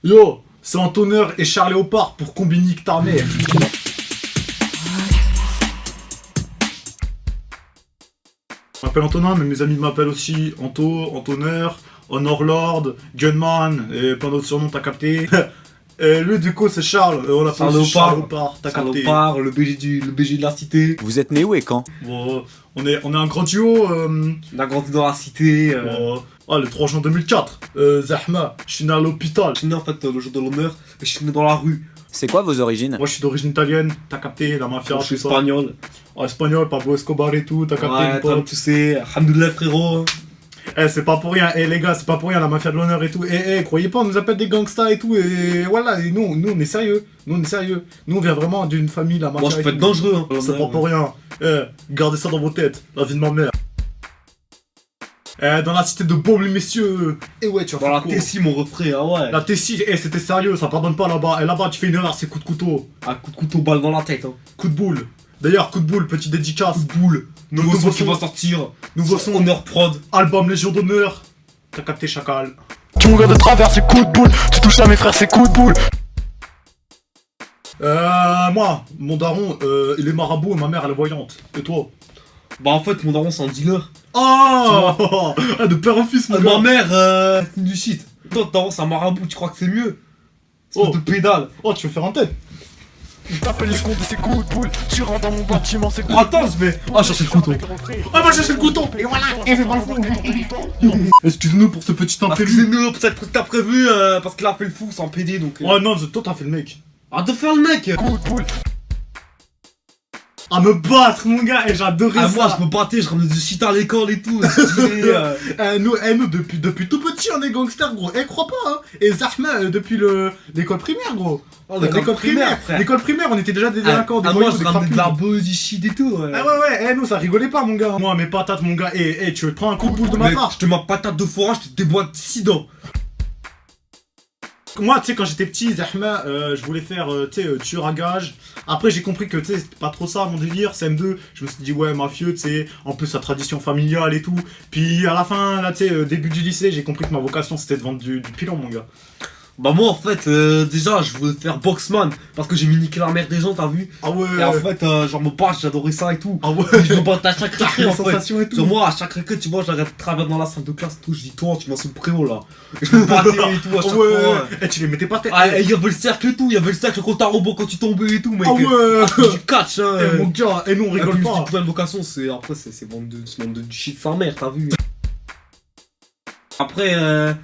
Yo, c'est Antoneur et Charles Léopard pour combiner ta mère. Je m'appelle Antonin, mais mes amis m'appellent aussi Anto, Antoneur, Honorlord, Gunman et plein d'autres surnoms, t'as capté. Et lui, du coup, c'est Charles, on l'appelle aussi Charles Léopard, t'as capté. Léopard, le BG de la cité. Vous êtes né où et quand? Bon, on est un grand duo. On a grandi dans la cité. Le 3 juin 2004. Zahma, je suis né à l'hôpital. Je suis né en fait le jour de l'honneur, et je suis né dans la rue. C'est quoi vos origines? Moi, je suis d'origine italienne, t'as capté, la mafia. Moi, je suis tout ça. espagnol. Espagnol, Pablo Escobar et tout, t'as capté. Ouais, mon toi, pote. tu sais, alhamdoulilah frérot. C'est pas pour rien, les gars, c'est pas pour rien la mafia de l'honneur et tout. Croyez pas, on nous appelle des gangsters et tout, et voilà, et nous on est sérieux. Nous on est sérieux. Nous on vient vraiment d'une famille, la mafia. Moi, je et peux être tout. dangereux. Hein. C'est pas pour rien. Gardez ça dans vos têtes, la vie de ma mère. Dans la cité de Beaume, les messieurs. Ouais, tu vas Dans la faire quoi? Tessie, mon refrain, ah ouais. La Tessie, c'était sérieux, ça pardonne pas là-bas. Et là-bas, tu fais une erreur, c'est coup de couteau. Un coup de couteau, balle dans la tête. Hein. Coup de boule. D'ailleurs, coup de boule, petite dédicace. Coup de boule. Nouveau son qui va sortir. Nouveau son. Honneur prod. Album Légion d'honneur. T'as capté, chacal. Tu me regardes de travers, c'est coup de boule. Tu touches à mes frères, c'est coup de boule. Moi, mon daron, il est marabout et ma mère, elle est voyante. Et toi? Bah, en fait, mon daron, c'est un dealer. Oh de père en fils, mon gars. Ma mère, c'est du shit. Toi, ton daron, c'est un marabout, tu crois que c'est mieux? Oh. De pédale. Oh, tu veux faire un tête? Je t'appelle les comptes et c'est coup de boule. Tu rentres dans mon bâtiment, c'est coup de Attends, je vais. Ah, chercher le couteau. Ah, va chercher le couteau. Et voilà, et fais pas le fou. Excuse-nous pour ce petit imprévu. Excusez-nous pour cette truc que t'as prévu, parce qu'il a fait le fou sans PD, donc. Oh non, toi t'as fait le mec. Arrête de faire le mec. Coup de boule. À me battre, mon gars, et j'adorais Ah, ça. moi, je me battais, je ramenais du shit à l'école et tout. Nous, depuis tout petit, on est gangsters, gros. Crois pas, hein. Et Zahma, depuis l'école primaire, gros. Oh, l'école primaire, frère. L'école primaire, on était déjà des délinquants, des moi, voyous, je des ramenais de crapules. la buzz, du shit et tout. Ouais. Ah ouais, nous, ça rigolait pas, mon gars. Moi, mes patates, mon gars. Tu veux te prendre un coup de boule de ma Mec, part? je te mets patate de forage, je te déboîte 6 dents. Moi, tu sais, quand j'étais petit, Zahma, je voulais faire, tueur à gage. Après, j'ai compris que, tu sais, c'était pas trop ça, mon délire, CM2. Je me suis dit, ouais, mafieux, tu sais, en plus, la tradition familiale et tout. Puis, à la fin, là, tu sais, début du lycée, j'ai compris que ma vocation, c'était de vendre du pilon, mon gars. Bah, moi, en fait, déjà, je voulais faire boxman, parce que j'ai mis niquer la mère des gens, t'as vu? Ah ouais. Et en fait, genre, me battre, j'adorais ça et tout. Ah ouais. Je me battais à chaque récré, les en fait. sensations et tout. Genre, moi, à chaque récré, tu vois, j'arrête de travailler dans la salle de classe et tout, je dis, toi, tu m'as sous le préau, là. Et je me battais et tout, à chaque fois. Et tu les mettais pas tête. Ah, il y avait le cercle et tout, il y avait le cercle contre un robot quand tu tombais et tout, mec. Ah ouais. C'est du catch, hein. Mon gars, et nous, on rigole pas. La vocation, c'est après, c'est vendre de shit sa mère, t'as vu. Après, ouais.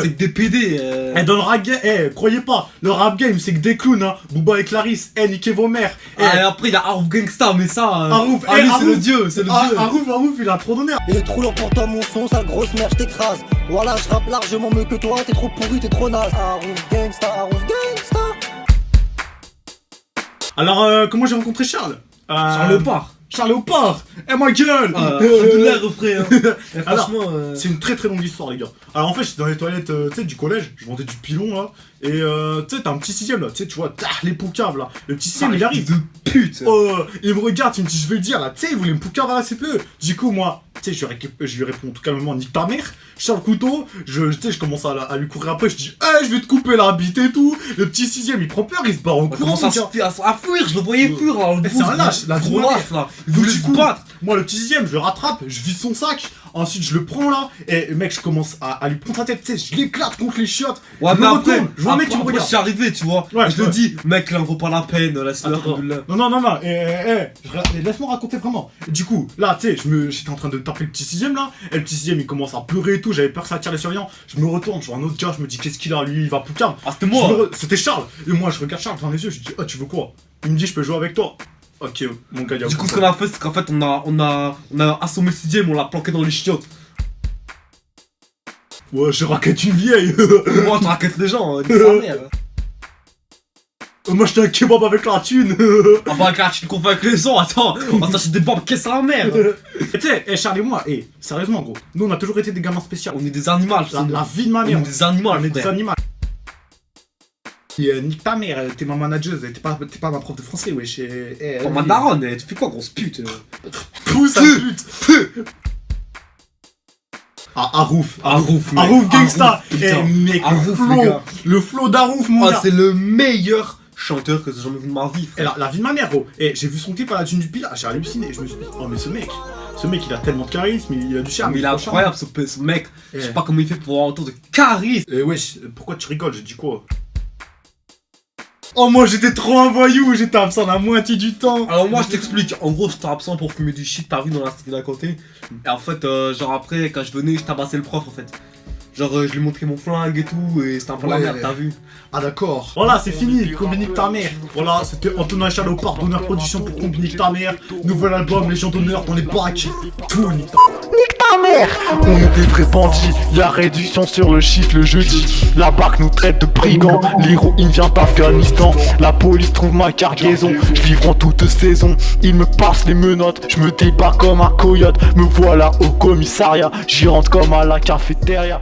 c'est que des PD. Dans le rap game, croyez pas, le rap game c'est que des clowns, hein. Booba et Clarisse, niquez vos mères. Et après, il y a Harouf Gangsta, mais ça. Harouf, lui, c'est Harouf. le dieu, c'est le dieu. Harouf, il a trop donné. Il est trop lourd pour toi mon son, sale grosse merde, je t'écrase. Voilà, je rappe largement mieux que toi, t'es trop pourri, t'es trop naze. Harouf Gangsta, Harouf Gangsta. Alors, comment j'ai rencontré Charles? Charles Léopard. Charles Léopard. Ma gueule. De l'air, refrain. Hein. Alors, Franchement. c'est une très très longue histoire, les gars. Alors en fait, j'étais dans les toilettes, tu sais, du collège, je vendais du pilon là, et tu sais, t'as un petit sixième là, tu sais, tu vois, les poucaves là. Le petit sixième, il arrive. De pute. Il me regarde, il me dit, je vais le dire là, tu sais, il voulait me poucave à la CPE. Du coup, moi, tu sais, je lui réponds tout calmement, nique ta mère. Je sors le couteau, tu sais, je commence à lui courir après, je dis, je vais te couper la bite et tout. Le petit sixième, il prend peur, il se barre en courant. Commence à fuir, je le voyais fuir là. C'est un lâche, la gros vraie. lâche là. Il voulait Du se coup, battre. moi, le petit sixième, je le rattrape, je vide son sac. Ensuite, je le prends là, et mec, je commence à lui prendre sa tête, tu sais, je l'éclate contre les chiottes. Ouais, je mais me après, retourne, je vois un mec qui me après, je regarde. suis arrivé, tu vois. Ouais, et je le ouais. dis, mec, là, on vaut pas la peine, laisse-le. Attends, non, laisse-moi raconter vraiment. Du coup, là, tu sais, j'étais en train de taper le petit sixième là, et le petit sixième il commence à pleurer et tout, j'avais peur que ça attire les surveillants. Je me retourne, je vois un autre gars, je me dis, qu'est-ce qu'il a lui, il va poucave. Ah, c'était moi. C'était Charles, et moi je regarde Charles dans les yeux, je dis, tu veux quoi? Il me dit, je peux jouer avec toi. Ok, mon gars, Du coup, ce qu'on a fait, c'est qu'en fait, on a assommé le sixième, on l'a planqué dans les chiottes. Ouais, je raquette une vieille. Moi, tu raquettes les gens, dis sa mère. Moi j'étais un kebab avec la thune. Ah bah, regarde, tu te confonds avec les gens, attends, on va s'acheter des bombes, qu'est-ce à la merde. Tu sais, Charles et moi, sérieusement gros, nous on a toujours été des gamins spéciaux. On est des animaux, La vie de ma on mère. est des animaux, On est des frère. animaux. Nique ta mère, t'es ma manageuse, t'es pas ma prof de français, wesh. Oh, ma daronne, tu fais quoi, grosse pute? Pousse à pute. Ah, Harouf. Harouf, mec. Harouf Gangsta. Harouf, putain. Eh, mec, Harouf, le les flow. gars. Le flow d'Harouf, mon Ah, gars. c'est le meilleur chanteur que j'ai jamais vu de ma vie, Et frère. la vie de ma mère, gros. Et j'ai vu son clip à la Dune du Pilat, j'ai halluciné. Je me suis dit, oh, mais ce mec, il a tellement de charisme, il a du charme. Mais il est franchement. incroyable ce mec. Eh. Je sais pas comment il fait pour avoir autant de charisme. Wesh, pourquoi tu rigoles? J'ai dit quoi? Oh, moi j'étais trop un voyou, j'étais absent la moitié du temps. Alors moi je t'explique, en gros j'étais absent pour fumer du shit, t'as vu dans la cité d'à côté. Et en fait genre après quand je venais je tabassais le prof en fait. Genre je lui montrais mon flingue et tout et c'était un peu la Ouais. merde, t'as vu. Ah d'accord. Voilà, c'est fini, Combinique ta mère. Voilà, c'était Antonin Chalot, Pardonneur Production pour Combinique ta mère. Nouvel album, Légion d'honneur dans les bacs. Tout, nique ta On est des vrais bandits, y'a réduction sur le shit le jeudi. La BAC nous traite de brigands, l'héroïne vient d'Afghanistan. La police trouve ma cargaison, je vivre en toute saison. Ils me passent les menottes, je me débat comme un coyote. Me voilà au commissariat, j'y rentre comme à la cafétéria.